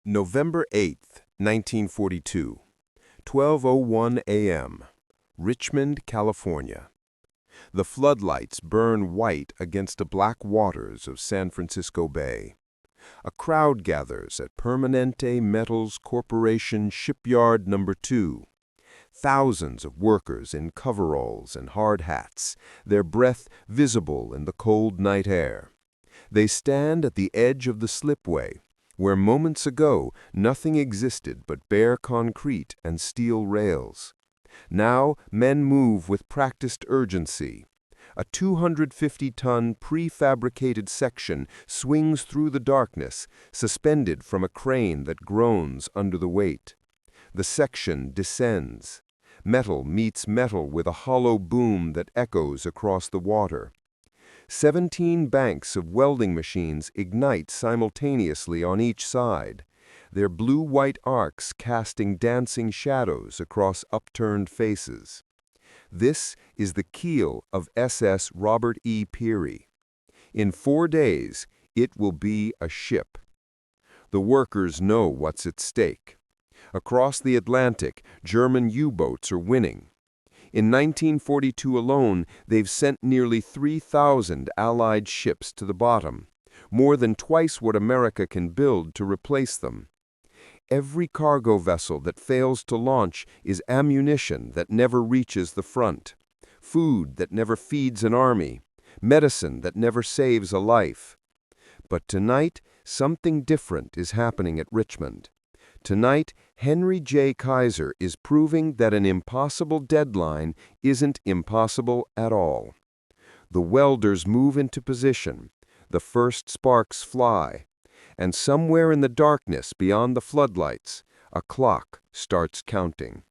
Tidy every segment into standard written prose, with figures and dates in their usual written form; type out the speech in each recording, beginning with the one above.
November 8th, 1942, 12:01 a.m., Richmond, California. The floodlights burn white against the black waters of San Francisco Bay. A crowd gathers at Permanente Metals Corporation Shipyard No. 2. Thousands of workers in coveralls and hard hats, their breath visible in the cold night air. They stand at the edge of the slipway, where moments ago nothing existed but bare concrete and steel rails. Now men move with practiced urgency. A 250-ton prefabricated section swings through the darkness, suspended from a crane that groans under the weight. The section descends. Metal meets metal with a hollow boom that echoes across the water. 17 banks of welding machines ignite simultaneously on each side, their blue-white arcs casting dancing shadows across upturned faces. This is the keel of SS Robert E. Peary. In 4 days, it will be a ship. The workers know what's at stake. Across the Atlantic, German U-boats are winning. In 1942 alone, they've sent nearly 3,000 Allied ships to the bottom, more than twice what America can build to replace them. Every cargo vessel that fails to launch is ammunition that never reaches the front, food that never feeds an army, medicine that never saves a life. But tonight, something different is happening at Richmond. Tonight, Henry J. Kaiser is proving that an impossible deadline isn't impossible at all. The welders move into position, the first sparks fly, and somewhere in the darkness beyond the floodlights, a clock starts counting.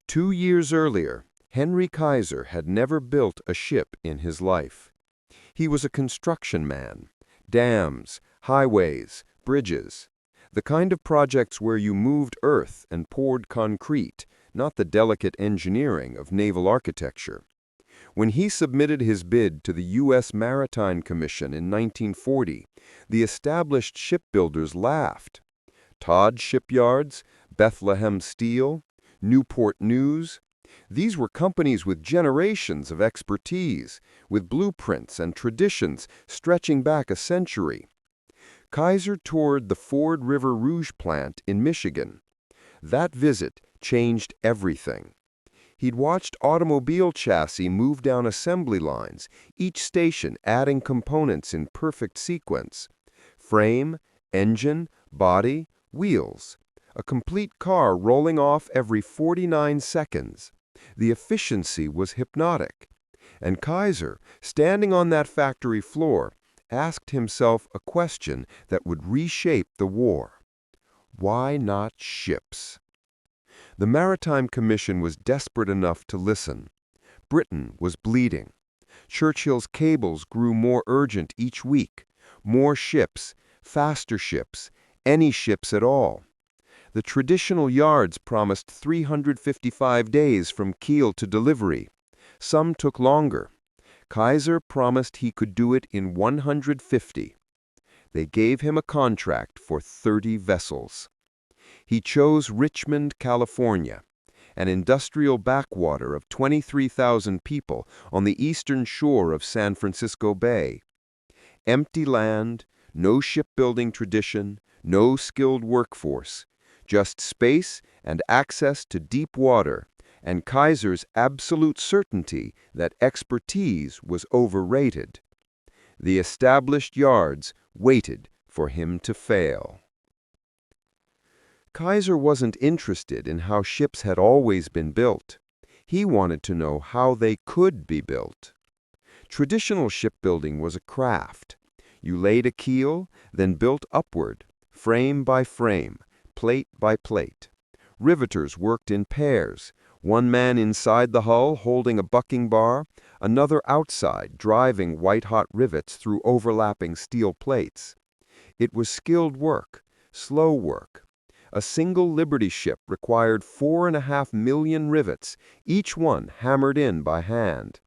2 years earlier, Henry Kaiser had never built a ship in his life. He was a construction man. Dams, highways, bridges. The kind of projects where you moved earth and poured concrete, not the delicate engineering of naval architecture. When he submitted his bid to the U.S. Maritime Commission in 1940, the established shipbuilders laughed. Todd Shipyards, Bethlehem Steel, Newport News. These were companies with generations of expertise, with blueprints and traditions stretching back a century. Kaiser toured the Ford River Rouge plant in Michigan. That visit changed everything. He'd watched automobile chassis move down assembly lines, each station adding components in perfect sequence. Frame, engine, body, wheels. A complete car rolling off every 49 seconds. The efficiency was hypnotic. And Kaiser, standing on that factory floor, asked himself a question that would reshape the war. Why not ships? The Maritime Commission was desperate enough to listen. Britain was bleeding. Churchill's cables grew more urgent each week. More ships, faster ships, any ships at all. The traditional yards promised 355 days from keel to delivery. Some took longer. Kaiser promised he could do it in 150. They gave him a contract for 30 vessels. He chose Richmond, California, an industrial backwater of 23,000 people on the eastern shore of San Francisco Bay. Empty land, no shipbuilding tradition, no skilled workforce, just space and access to deep water, and Kaiser's absolute certainty that expertise was overrated. The established yards waited for him to fail. Kaiser wasn't interested in how ships had always been built. He wanted to know how they could be built. Traditional shipbuilding was a craft. You laid a keel, then built upward, frame by frame, plate by plate. Riveters worked in pairs, one man inside the hull holding a bucking bar, another outside driving white-hot rivets through overlapping steel plates. It was skilled work, slow work. A single Liberty ship required 4.5 million rivets, each one hammered in by hand.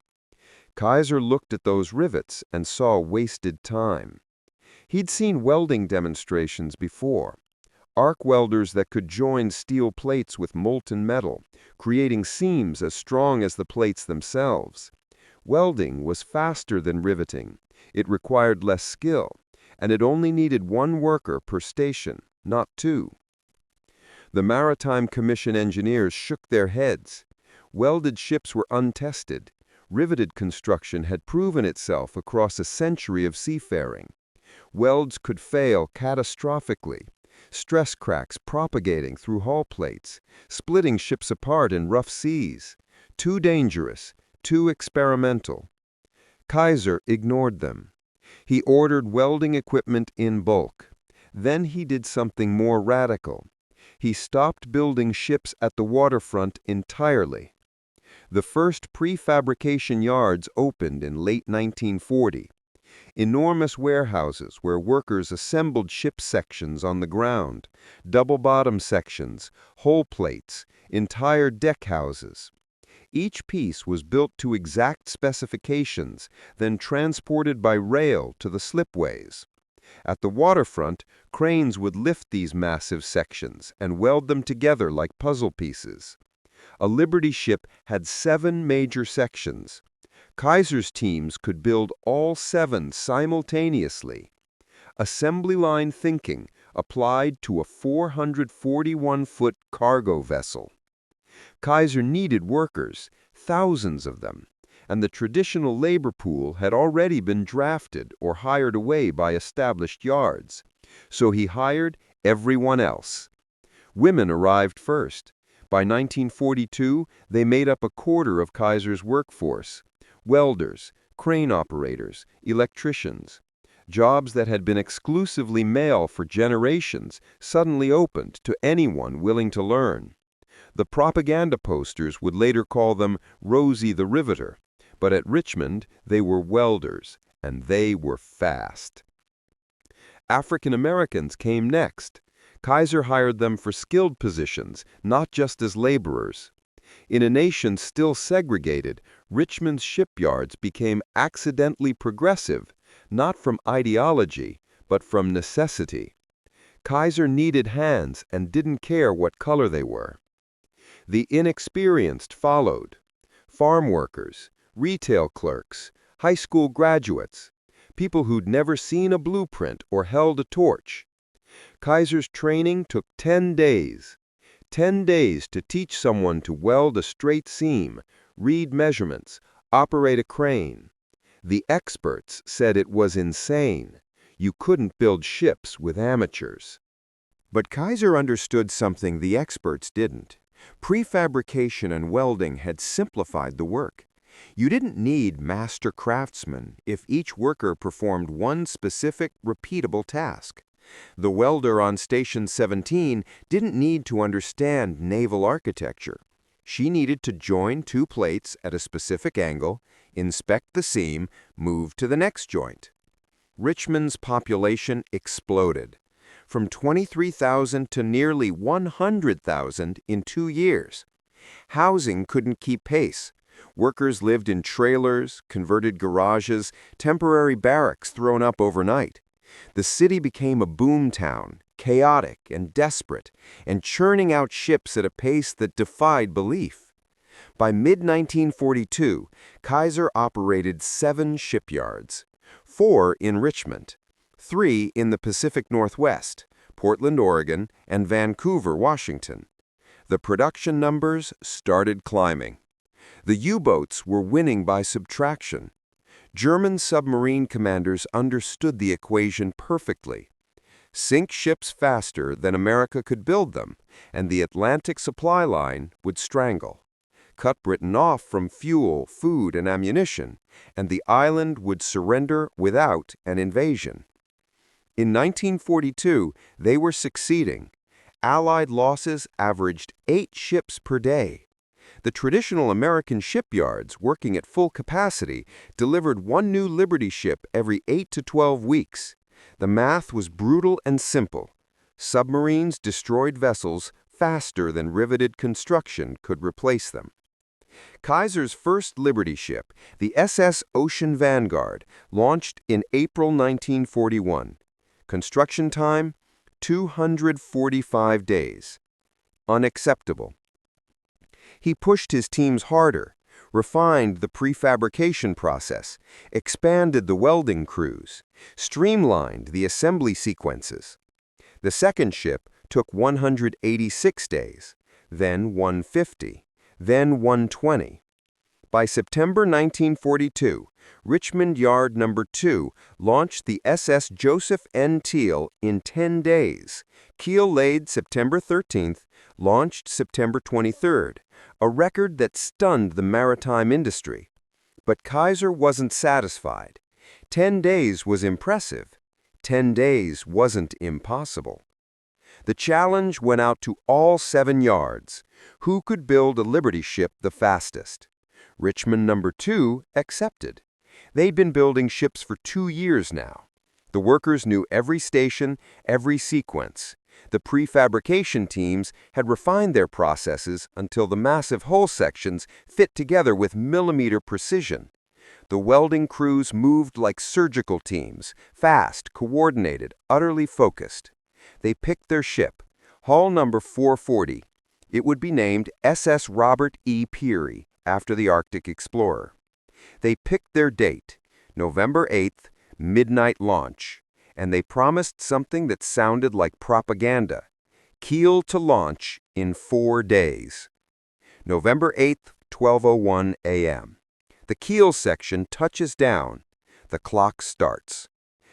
Kaiser looked at those rivets and saw wasted time. He'd seen welding demonstrations before. Arc welders that could join steel plates with molten metal, creating seams as strong as the plates themselves. Welding was faster than riveting. It required less skill, and it only needed one worker per station, not two. The Maritime Commission engineers shook their heads. Welded ships were untested. Riveted construction had proven itself across a century of seafaring. Welds could fail catastrophically. Stress cracks propagating through hull plates, splitting ships apart in rough seas. Too dangerous, too experimental. Kaiser ignored them. He ordered welding equipment in bulk. Then he did something more radical. He stopped building ships at the waterfront entirely. The first prefabrication yards opened in late 1940. Enormous warehouses where workers assembled ship sections on the ground, double-bottom sections, hull plates, entire deck houses. Each piece was built to exact specifications, then transported by rail to the slipways. At the waterfront, cranes would lift these massive sections and weld them together like puzzle pieces. A Liberty ship had 7 major sections. Kaiser's teams could build all 7 simultaneously. Assembly line thinking applied to a 441-foot cargo vessel. Kaiser needed workers, thousands of them, and the traditional labor pool had already been drafted or hired away by established yards. So he hired everyone else. Women arrived first. By 1942, they made up a quarter of Kaiser's workforce. Welders, crane operators, electricians. Jobs that had been exclusively male for generations suddenly opened to anyone willing to learn. The propaganda posters would later call them Rosie the Riveter, but at Richmond they were welders, and they were fast. African Americans came next. Kaiser hired them for skilled positions, not just as laborers. In a nation still segregated, Richmond's shipyards became accidentally progressive, not from ideology, but from necessity. Kaiser needed hands and didn't care what color they were. The inexperienced followed. Farm workers, retail clerks, high school graduates, people who'd never seen a blueprint or held a torch. Kaiser's training took 10 days. 10 days to teach someone to weld a straight seam, read measurements, operate a crane. The experts said it was insane. You couldn't build ships with amateurs. But Kaiser understood something the experts didn't. Prefabrication and welding had simplified the work. You didn't need master craftsmen if each worker performed one specific, repeatable task. The welder on Station 17 didn't need to understand naval architecture. She needed to join 2 plates at a specific angle, inspect the seam, move to the next joint. Richmond's population exploded, from 23,000 to nearly 100,000 in 2 years. Housing couldn't keep pace. Workers lived in trailers, converted garages, temporary barracks thrown up overnight. The city became a boom town, chaotic and desperate, and churning out ships at a pace that defied belief. By mid-1942, Kaiser operated 7 shipyards, 4 in Richmond, 3 in the Pacific Northwest, Portland, Oregon, and Vancouver, Washington. The production numbers started climbing. The U-boats were winning by subtraction. German submarine commanders understood the equation perfectly. Sink ships faster than America could build them, and the Atlantic supply line would strangle. Cut Britain off from fuel, food, and ammunition, and the island would surrender without an invasion. In 1942, they were succeeding. Allied losses averaged 8 ships per day. The traditional American shipyards, working at full capacity, delivered 1 new Liberty ship every 8 to 12 weeks. The math was brutal and simple. Submarines destroyed vessels faster than riveted construction could replace them. Kaiser's first Liberty ship, the SS Ocean Vanguard, launched in April 1941. Construction time, 245 days. Unacceptable. He pushed his teams harder, refined the prefabrication process, expanded the welding crews, streamlined the assembly sequences. The second ship took 186 days, then 150, then 120. By September 1942, Richmond Yard No. 2 launched the SS Joseph N. Teal in 10 days. Keel laid September 13th, launched September 23rd, a record that stunned the maritime industry. But Kaiser wasn't satisfied. 10 days was impressive. 10 days wasn't impossible. The challenge went out to all 7 yards. Who could build a Liberty ship the fastest? Richmond No. 2 accepted. They'd been building ships for 2 years now. The workers knew every station, every sequence. The prefabrication teams had refined their processes until the massive hull sections fit together with millimeter precision. The welding crews moved like surgical teams, fast, coordinated, utterly focused. They picked their ship, hull number 440. It would be named SS Robert E. Peary, after the Arctic explorer. They picked their date, November 8th, midnight launch, and they promised something that sounded like propaganda: keel to launch in 4 days. November 8th, 12:01 a.m. The keel section touches down. The clock starts.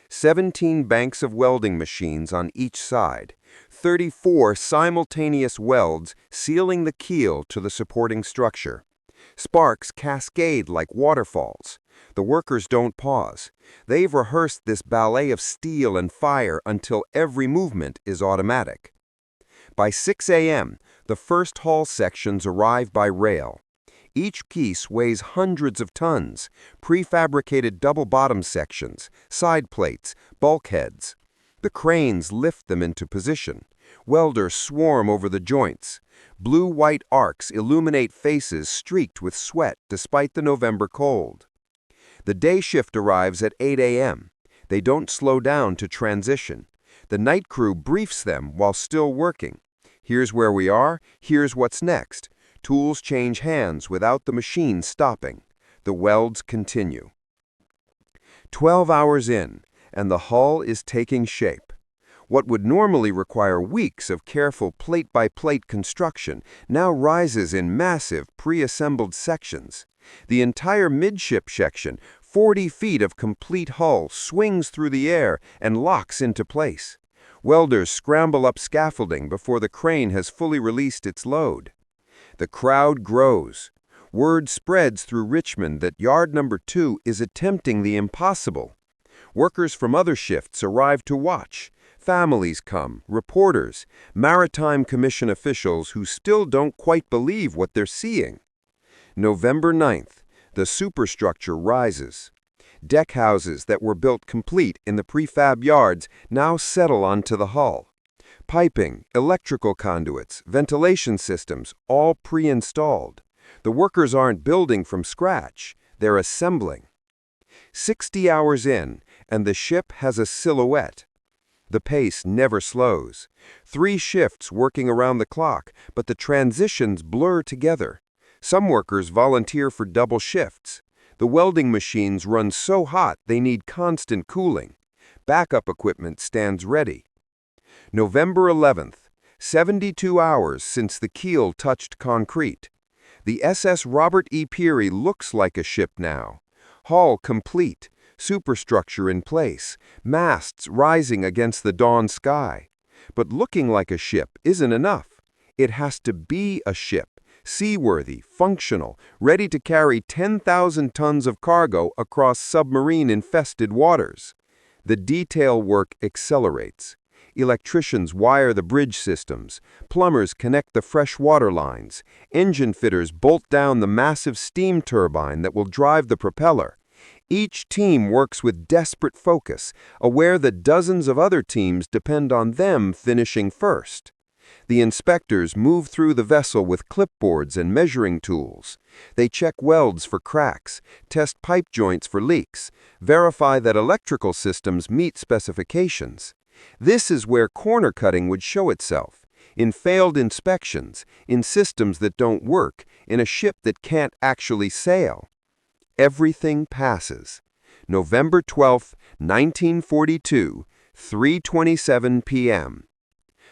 17 banks of welding machines on each side, 34 simultaneous welds sealing the keel to the supporting structure. Sparks cascade like waterfalls. The workers don't pause. They've rehearsed this ballet of steel and fire until every movement is automatic. By 6 a.m., the first hull sections arrive by rail. Each piece weighs hundreds of tons, prefabricated double-bottom sections, side plates, bulkheads. The cranes lift them into position. Welders swarm over the joints. Blue-white arcs illuminate faces streaked with sweat despite the November cold. The day shift arrives at 8 a.m. They don't slow down to transition. The night crew briefs them while still working. Here's where we are, here's what's next. Tools change hands without the machine stopping. The welds continue. 12 hours in, and the hull is taking shape. What would normally require weeks of careful plate-by-plate construction now rises in massive pre-assembled sections. The entire midship section, 40 feet of complete hull, swings through the air and locks into place. Welders scramble up scaffolding before the crane has fully released its load. The crowd grows. Word spreads through Richmond that Yard No. 2 is attempting the impossible. Workers from other shifts arrive to watch. Families come, reporters, Maritime Commission officials who still don't quite believe what they're seeing. November 9th, the superstructure rises. Deck houses that were built complete in the prefab yards now settle onto the hull. Piping, electrical conduits, ventilation systems, all pre-installed. The workers aren't building from scratch, they're assembling. 60 hours in, and the ship has a silhouette. The pace never slows. 3 shifts working around the clock, but the transitions blur together. Some workers volunteer for double shifts. The welding machines run so hot they need constant cooling. Backup equipment stands ready. November 11th, 72 hours since the keel touched concrete. The SS Robert E. Peary looks like a ship now. Hull complete, superstructure in place, masts rising against the dawn sky. But looking like a ship isn't enough. It has to be a ship, seaworthy, functional, ready to carry 10,000 tons of cargo across submarine-infested waters. The detail work accelerates. Electricians wire the bridge systems, plumbers connect the fresh water lines, engine fitters bolt down the massive steam turbine that will drive the propeller. Each team works with desperate focus, aware that dozens of other teams depend on them finishing first. The inspectors move through the vessel with clipboards and measuring tools. They check welds for cracks, test pipe joints for leaks, verify that electrical systems meet specifications. This is where corner cutting would show itself, in failed inspections, in systems that don't work, in a ship that can't actually sail. Everything passes. November 12, 1942, 3:27 p.m.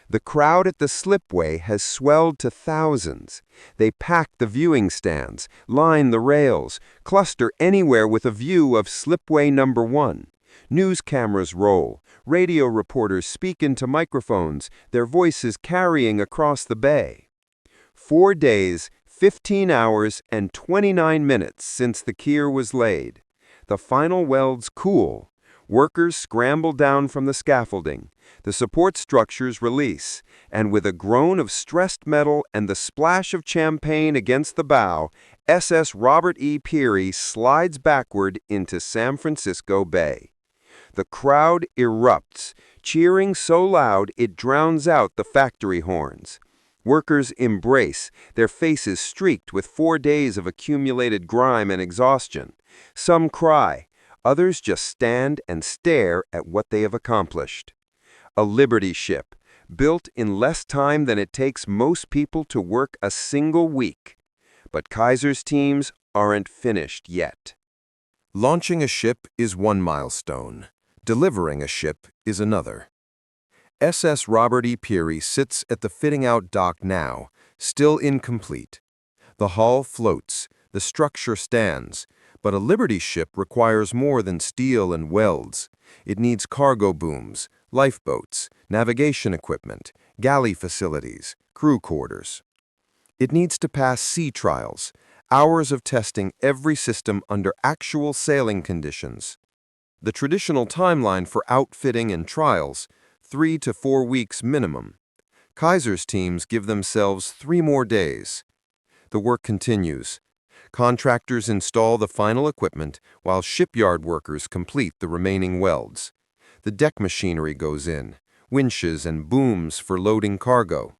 The crowd at the slipway has swelled to thousands. They pack the viewing stands, line the rails, cluster anywhere with a view of slipway number 1. News cameras roll, radio reporters speak into microphones, their voices carrying across the bay. 4 days, 15 hours, and 29 minutes since the keer was laid. The final welds cool. Workers scramble down from the scaffolding. The support structures release, and with a groan of stressed metal and the splash of champagne against the bow, SS Robert E. Peary slides backward into San Francisco Bay. The crowd erupts, cheering so loud it drowns out the factory horns. Workers embrace, their faces streaked with 4 days of accumulated grime and exhaustion. Some cry, others just stand and stare at what they have accomplished. A Liberty ship, built in less time than it takes most people to work a single week. But Kaiser's teams aren't finished yet. Launching a ship is one milestone. Delivering a ship is another. SS Robert E. Peary sits at the fitting-out dock now, still incomplete. The hull floats, the structure stands, but a Liberty ship requires more than steel and welds. It needs cargo booms, lifeboats, navigation equipment, galley facilities, crew quarters. It needs to pass sea trials, hours of testing every system under actual sailing conditions. The traditional timeline for outfitting and trials, 3 to 4 weeks minimum. Kaiser's teams give themselves 3 more days. The work continues. Contractors install the final equipment while shipyard workers complete the remaining welds. The deck machinery goes in, winches and booms for loading cargo.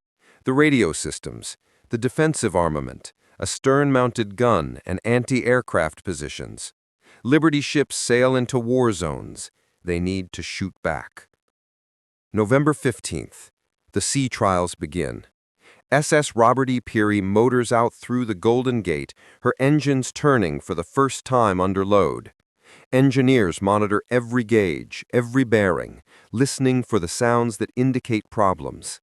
The radio systems, the defensive armament, a stern-mounted gun and anti-aircraft positions. Liberty ships sail into war zones. They need to shoot back. November 15th. The sea trials begin. SS Robert E. Peary motors out through the Golden Gate, her engines turning for the first time under load. Engineers monitor every gauge, every bearing, listening for the sounds that indicate problems.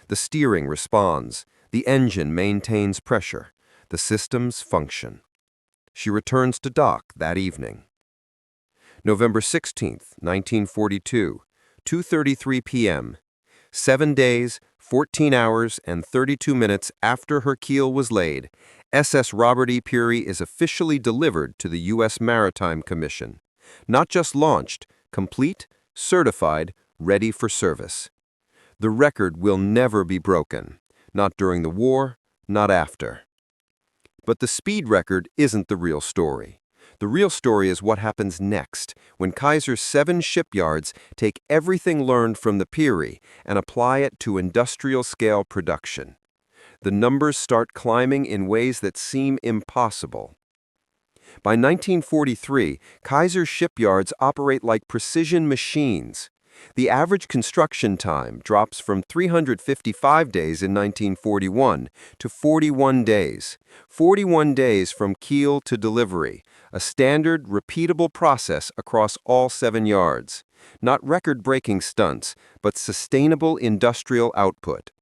The steering responds. The engine maintains pressure. The systems function. She returns to dock that evening. November 16th, 1942, 2:33 p.m. 7 days, 14 hours, and 32 minutes after her keel was laid, SS Robert E. Peary is officially delivered to the U.S. Maritime Commission. Not just launched, complete, certified, ready for service. The record will never be broken. Not during the war, not after. But the speed record isn't the real story. The real story is what happens next, when Kaiser's 7 shipyards take everything learned from the Peary and apply it to industrial-scale production. The numbers start climbing in ways that seem impossible. By 1943, Kaiser's shipyards operate like precision machines. The average construction time drops from 355 days in 1941 to 41 days. 41 days from keel to delivery, a standard, repeatable process across all 7 yards. Not record-breaking stunts, but sustainable industrial output.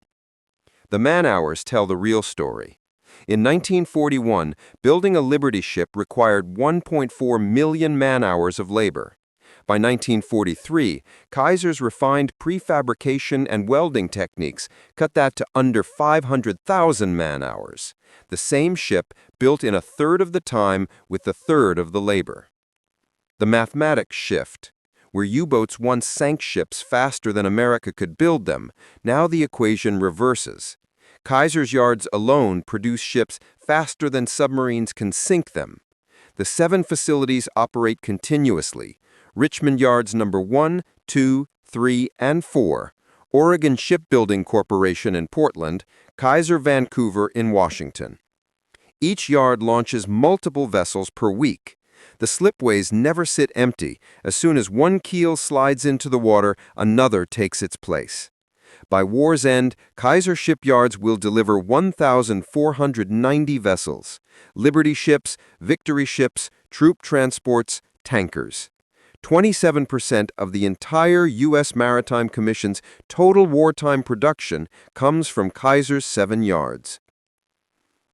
The man-hours tell the real story. In 1941, building a Liberty ship required 1.4 million man-hours of labor. By 1943, Kaiser's refined prefabrication and welding techniques cut that to under 500,000 man-hours. The same ship built in a third of the time with a third of the labor. The mathematics shift. Where U-boats once sank ships faster than America could build them, now the equation reverses. Kaiser's yards alone produce ships faster than submarines can sink them. The 7 facilities operate continuously. Richmond Yards number 1, 2, 3, and 4, Oregon Shipbuilding Corporation in Portland, Kaiser Vancouver in Washington. Each yard launches multiple vessels per week. The slipways never sit empty. As soon as one keel slides into the water, another takes its place. By war's end, Kaiser Shipyards will deliver 1,490 vessels: Liberty ships, Victory ships, troop transports, tankers. 27% of the entire U.S. Maritime Commission's total wartime production comes from Kaiser's 7 yards.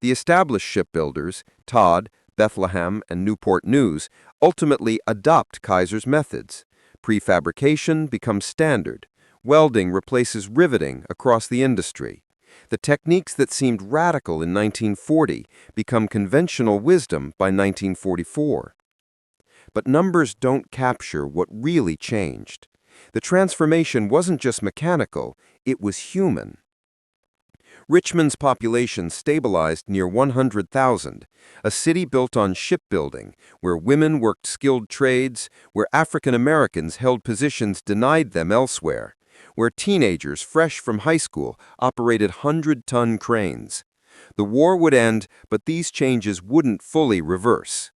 The established shipbuilders, Todd, Bethlehem, and Newport News, ultimately adopt Kaiser's methods. Prefabrication becomes standard. Welding replaces riveting across the industry. The techniques that seemed radical in 1940 become conventional wisdom by 1944. But numbers don't capture what really changed. The transformation wasn't just mechanical, it was human. Richmond's population stabilized near 100,000, a city built on shipbuilding, where women worked skilled trades, where African Americans held positions denied them elsewhere, where teenagers fresh from high school operated 100-ton cranes. The war would end, but these changes wouldn't fully reverse.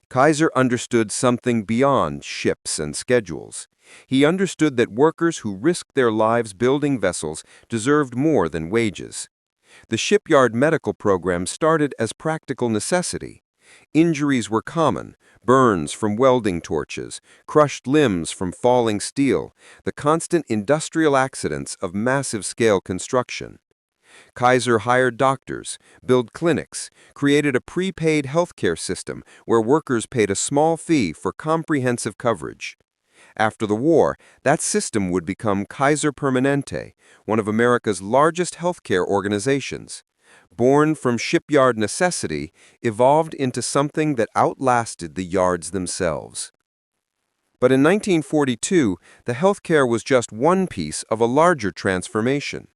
Kaiser understood something beyond ships and schedules. He understood that workers who risked their lives building vessels deserved more than wages. The shipyard medical program started as practical necessity. Injuries were common: burns from welding torches, crushed limbs from falling steel, the constant industrial accidents of massive-scale construction. Kaiser hired doctors, built clinics, created a prepaid healthcare system where workers paid a small fee for comprehensive coverage. After the war, that system would become Kaiser Permanente, one of America's largest healthcare organizations. Born from shipyard necessity, evolved into something that outlasted the yards themselves. But in 1942, the healthcare was just one piece of a larger transformation.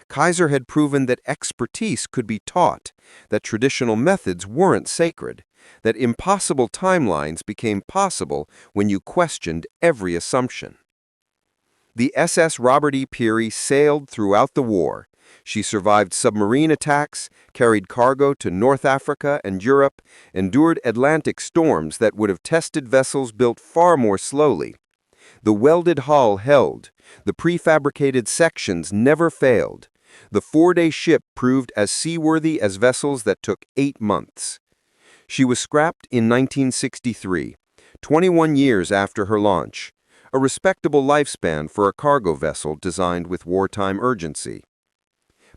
Kaiser had proven that expertise could be taught, that traditional methods weren't sacred, that impossible timelines became possible when you questioned every assumption. The SS Robert E. Peary sailed throughout the war. She survived submarine attacks, carried cargo to North Africa and Europe, endured Atlantic storms that would have tested vessels built far more slowly. The welded hull held. The prefabricated sections never failed. The 4-day ship proved as seaworthy as vessels that took 8 months. She was scrapped in 1963, 21 years after her launch, a respectable lifespan for a cargo vessel designed with wartime urgency.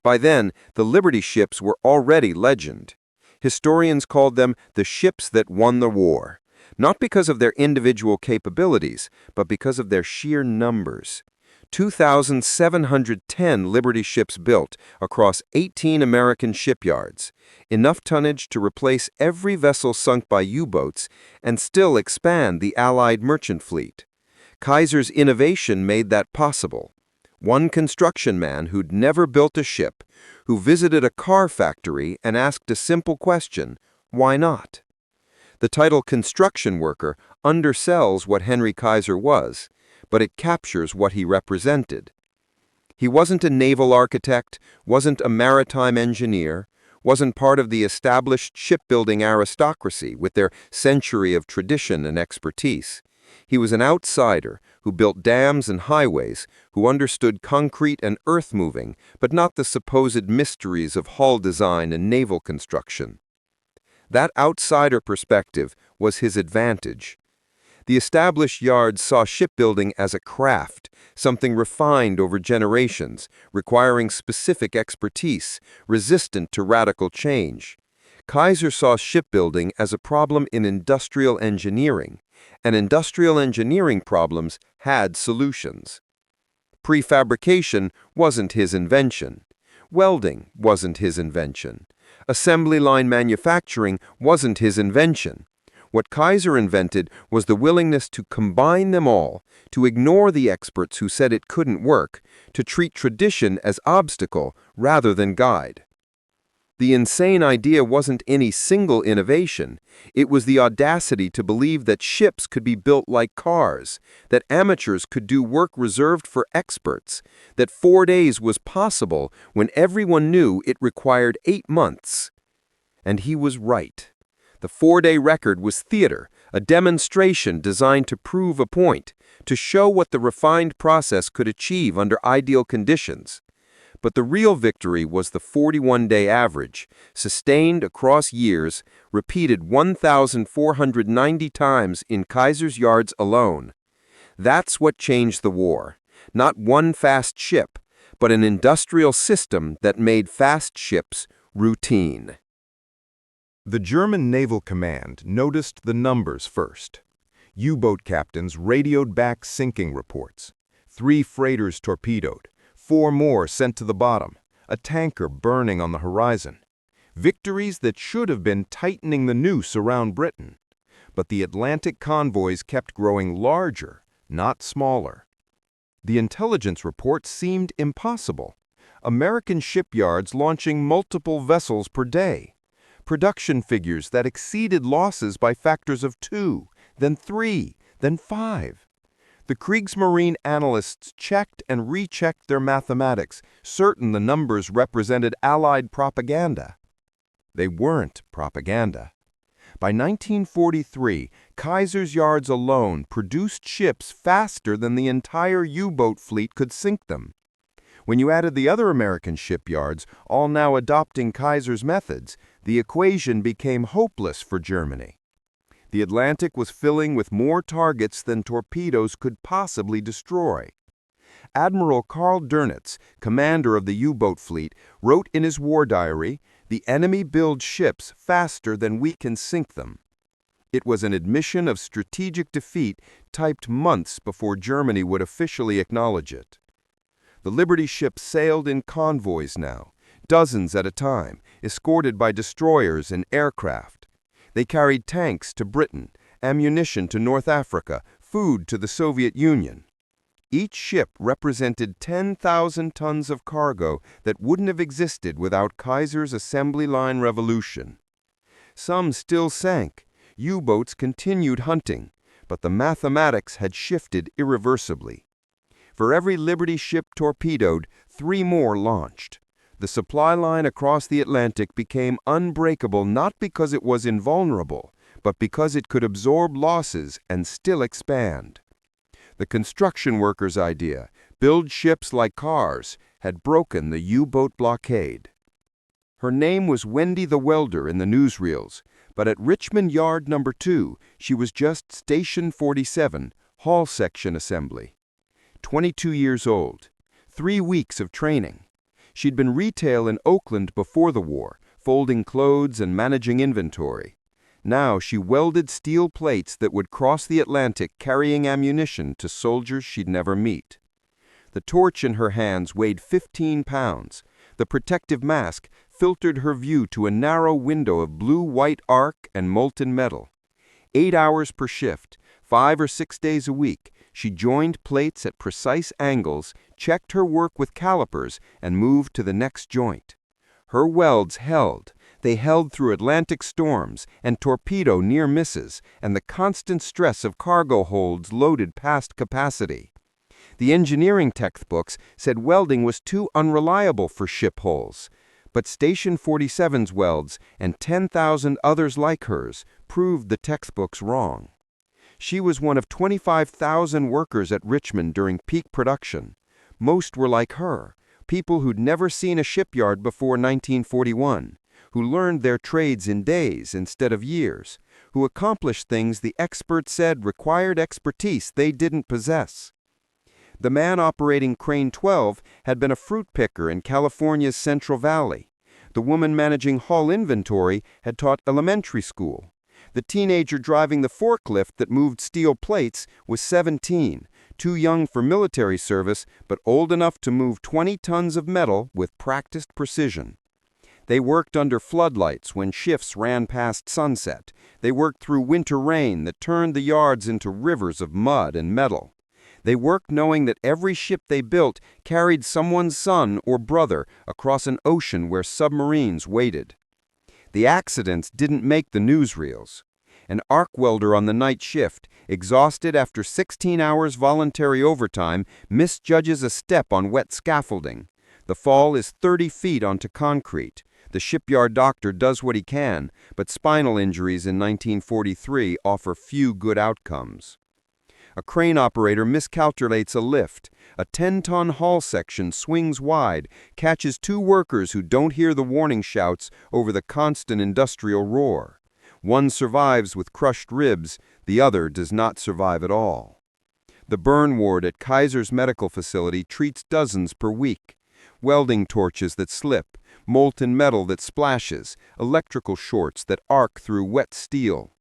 By then, the Liberty ships were already legend. Historians called them the ships that won the war, not because of their individual capabilities, but because of their sheer numbers. 2,710 Liberty ships built across 18 American shipyards, enough tonnage to replace every vessel sunk by U-boats and still expand the Allied merchant fleet. Kaiser's innovation made that possible. One construction man who'd never built a ship, who visited a car factory and asked a simple question: why not? The title construction worker undersells what Henry Kaiser was, but it captures what he represented. He wasn't a naval architect, wasn't a maritime engineer, wasn't part of the established shipbuilding aristocracy with their century of tradition and expertise. He was an outsider who built dams and highways, who understood concrete and earth moving, but not the supposed mysteries of hull design and naval construction. That outsider perspective was his advantage. The established yards saw shipbuilding as a craft, something refined over generations, requiring specific expertise, resistant to radical change. Kaiser saw shipbuilding as a problem in industrial engineering, and industrial engineering problems had solutions. Prefabrication wasn't his invention. Welding wasn't his invention. Assembly line manufacturing wasn't his invention. What Kaiser invented was the willingness to combine them all, to ignore the experts who said it couldn't work, to treat tradition as obstacle rather than guide. The insane idea wasn't any single innovation. It was the audacity to believe that ships could be built like cars, that amateurs could do work reserved for experts, that 4 days was possible when everyone knew it required 8 months. And he was right. The 4-day record was theater, a demonstration designed to prove a point, to show what the refined process could achieve under ideal conditions. But the real victory was the 41-day average, sustained across years, repeated 1,490 times in Kaiser's yards alone. That's what changed the war. Not one fast ship, but an industrial system that made fast ships routine. The German Naval Command noticed the numbers first. U-boat captains radioed back sinking reports. 3 freighters torpedoed, 4 more sent to the bottom, a tanker burning on the horizon. Victories that should have been tightening the noose around Britain. But the Atlantic convoys kept growing larger, not smaller. The intelligence reports seemed impossible. American shipyards launching multiple vessels per day. Production figures that exceeded losses by factors of 2, then 3, then 5. The Kriegsmarine analysts checked and rechecked their mathematics, certain the numbers represented Allied propaganda. They weren't propaganda. By 1943, Kaiser's yards alone produced ships faster than the entire U-boat fleet could sink them. When you added the other American shipyards, all now adopting Kaiser's methods, the equation became hopeless for Germany. The Atlantic was filling with more targets than torpedoes could possibly destroy. Admiral Karl Dönitz, commander of the U-boat fleet, wrote in his war diary, "The enemy builds ships faster than we can sink them." It was an admission of strategic defeat typed months before Germany would officially acknowledge it. The Liberty ships sailed in convoys now, dozens at a time, escorted by destroyers and aircraft. They carried tanks to Britain, ammunition to North Africa, food to the Soviet Union. Each ship represented 10,000 tons of cargo that wouldn't have existed without Kaiser's assembly line revolution. Some still sank. U-boats continued hunting, but the mathematics had shifted irreversibly. For every Liberty ship torpedoed, 3 more launched. The supply line across the Atlantic became unbreakable not because it was invulnerable, but because it could absorb losses and still expand. The construction workers' idea, build ships like cars, had broken the U-boat blockade. Her name was Wendy the Welder in the newsreels, but at Richmond Yard No. 2, she was just Station 47, Hull Section Assembly. 22 years old, 3 weeks of training. She'd been retail in Oakland before the war, folding clothes and managing inventory. Now she welded steel plates that would cross the Atlantic carrying ammunition to soldiers she'd never meet. The torch in her hands weighed 15 pounds. The protective mask filtered her view to a narrow window of blue-white arc and molten metal. 8 hours per shift, 5 or 6 days a week, she joined plates at precise angles, checked her work with calipers, and moved to the next joint. Her welds held. They held through Atlantic storms and torpedo near misses and the constant stress of cargo holds loaded past capacity. The engineering textbooks said welding was too unreliable for ship hulls, but Station 47's welds and 10,000 others like hers proved the textbooks wrong. She was one of 25,000 workers at Richmond during peak production. Most were like her, people who'd never seen a shipyard before 1941, who learned their trades in days instead of years, who accomplished things the experts said required expertise they didn't possess. The man operating Crane 12 had been a fruit picker in California's Central Valley. The woman managing Hull inventory had taught elementary school. The teenager driving the forklift that moved steel plates was 17, too young for military service, but old enough to move 20 tons of metal with practiced precision. They worked under floodlights when shifts ran past sunset. They worked through winter rain that turned the yards into rivers of mud and metal. They worked knowing that every ship they built carried someone's son or brother across an ocean where submarines waited. The accidents didn't make the newsreels. An arc welder on the night shift, exhausted after 16 hours voluntary overtime, misjudges a step on wet scaffolding. The fall is 30 feet onto concrete. The shipyard doctor does what he can, but spinal injuries in 1943 offer few good outcomes. A crane operator miscalculates a lift. A 10-ton hull section swings wide, catches two workers who don't hear the warning shouts over the constant industrial roar. One survives with crushed ribs, the other does not survive at all. The burn ward at Kaiser's medical facility treats dozens per week. Welding torches that slip, molten metal that splashes, electrical shorts that arc through wet steel.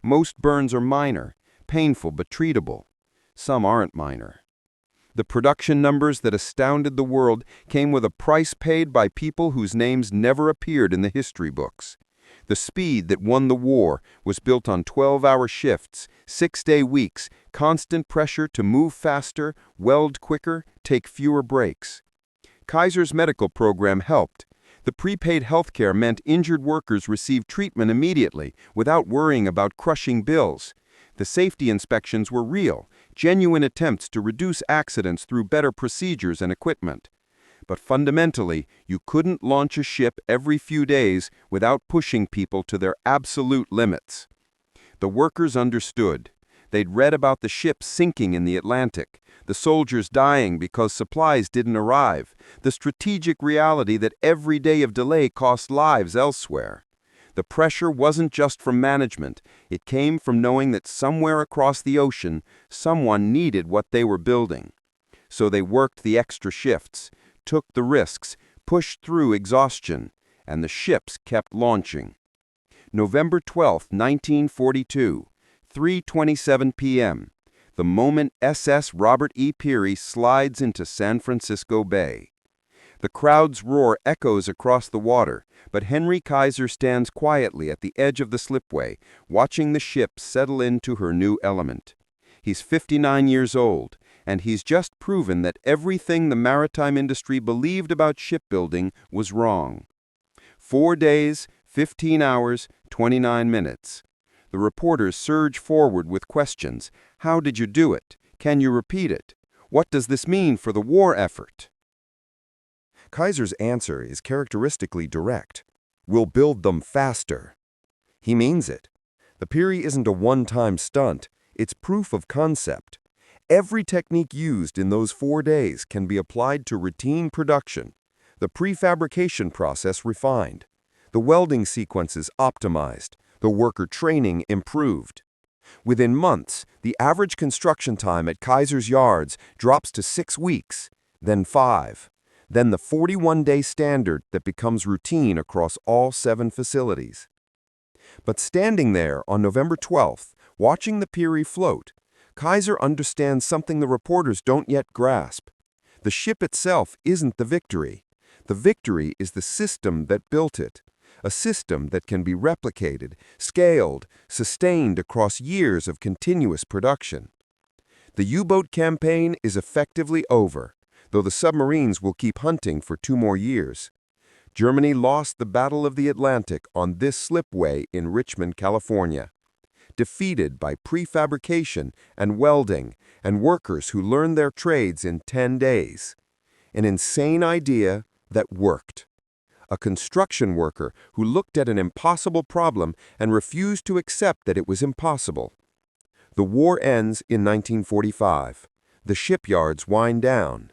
Most burns are minor, painful but treatable. Some aren't minor. The production numbers that astounded the world came with a price paid by people whose names never appeared in the history books. The speed that won the war was built on 12-hour shifts, 6-day weeks, constant pressure to move faster, weld quicker, take fewer breaks. Kaiser's medical program helped. The prepaid healthcare meant injured workers received treatment immediately, without worrying about crushing bills. The safety inspections were real, genuine attempts to reduce accidents through better procedures and equipment. But fundamentally, you couldn't launch a ship every few days without pushing people to their absolute limits. The workers understood. They'd read about the ships sinking in the Atlantic, the soldiers dying because supplies didn't arrive, the strategic reality that every day of delay cost lives elsewhere. The pressure wasn't just from management, it came from knowing that somewhere across the ocean, someone needed what they were building. So they worked the extra shifts, took the risks, pushed through exhaustion, and the ships kept launching. November 12, 1942, 3:27 p.m., the moment SS Robert E. Peary slides into San Francisco Bay. The crowd's roar echoes across the water, but Henry Kaiser stands quietly at the edge of the slipway, watching the ship settle into her new element. He's 59 years old, and he's just proven that everything the maritime industry believed about shipbuilding was wrong. 4 days, 15 hours, 29 minutes. The reporters surge forward with questions. How did you do it? Can you repeat it? What does this mean for the war effort? Kaiser's answer is characteristically direct. We'll build them faster. He means it. The Peary isn't a one-time stunt. It's proof of concept. Every technique used in those 4 days can be applied to routine production. The prefabrication process refined. The welding sequences optimized. The worker training improved. Within months, the average construction time at Kaiser's yards drops to 6 weeks, then 5. Then the 41-day standard that becomes routine across all 7 facilities. But standing there on November 12th, watching the Peary float, Kaiser understands something the reporters don't yet grasp. The ship itself isn't the victory. The victory is the system that built it, a system that can be replicated, scaled, sustained across years of continuous production. The U-boat campaign is effectively over, though the submarines will keep hunting for 2 more years. Germany lost the Battle of the Atlantic on this slipway in Richmond, California, defeated by prefabrication and welding and workers who learned their trades in 10 days. An insane idea that worked. A construction worker who looked at an impossible problem and refused to accept that it was impossible. The war ends in 1945. The shipyards wind down.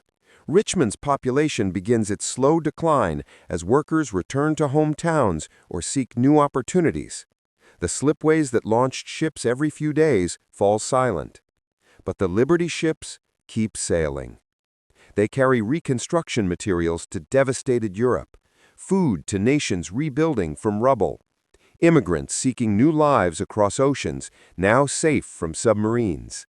Richmond's population begins its slow decline as workers return to hometowns or seek new opportunities. The slipways that launched ships every few days fall silent. But the Liberty ships keep sailing. They carry reconstruction materials to devastated Europe, food to nations rebuilding from rubble, immigrants seeking new lives across oceans, now safe from submarines.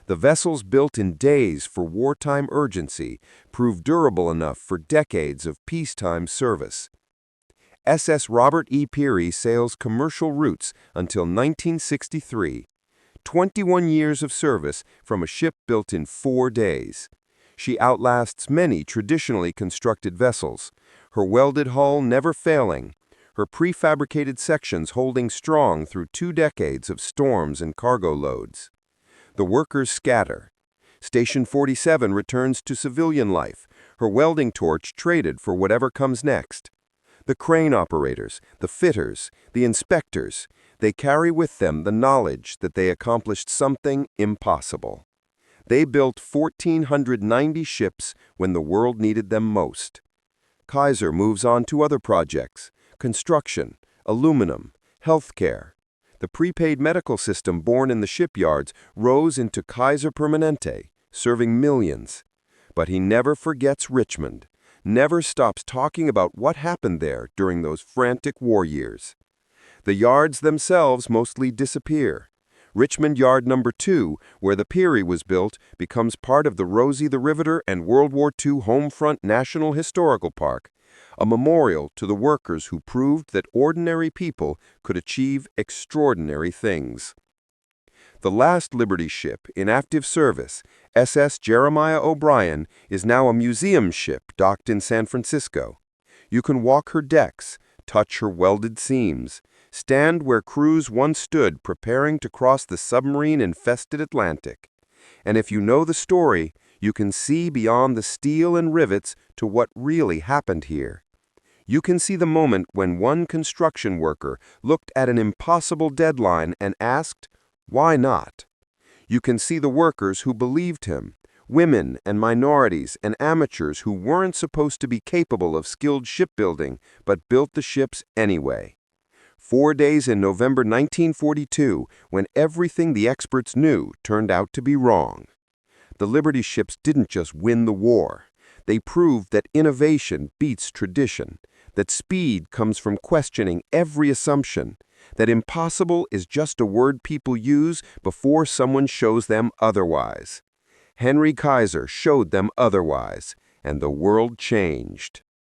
The vessels built in days for wartime urgency prove durable enough for decades of peacetime service. SS Robert E. Peary sails commercial routes until 1963, 21 years of service from a ship built in 4 days. She outlasts many traditionally constructed vessels, her welded hull never failing, her prefabricated sections holding strong through 2 decades of storms and cargo loads. The workers scatter. Station 47 returns to civilian life, her welding torch traded for whatever comes next. The crane operators, the fitters, the inspectors, they carry with them the knowledge that they accomplished something impossible. They built 1,490 ships when the world needed them most. Kaiser moves on to other projects: construction, aluminum, healthcare. The prepaid medical system born in the shipyards rose into Kaiser Permanente, serving millions. But he never forgets Richmond, never stops talking about what happened there during those frantic war years. The yards themselves mostly disappear. Richmond Yard Number 2, where the Peary was built, becomes part of the Rosie the Riveter and World War II Homefront National Historical Park, a memorial to the workers who proved that ordinary people could achieve extraordinary things. The last Liberty ship in active service, SS Jeremiah O'Brien, is now a museum ship docked in San Francisco. You can walk her decks, touch her welded seams, stand where crews once stood preparing to cross the submarine-infested Atlantic. And if you know the story, you can see beyond the steel and rivets to what really happened here. You can see the moment when one construction worker looked at an impossible deadline and asked, "Why not?" You can see the workers who believed him, women and minorities and amateurs who weren't supposed to be capable of skilled shipbuilding but built the ships anyway. 4 days in November 1942, when everything the experts knew turned out to be wrong. The Liberty ships didn't just win the war. They proved that innovation beats tradition, that speed comes from questioning every assumption, that impossible is just a word people use before someone shows them otherwise. Henry Kaiser showed them otherwise, and the world changed.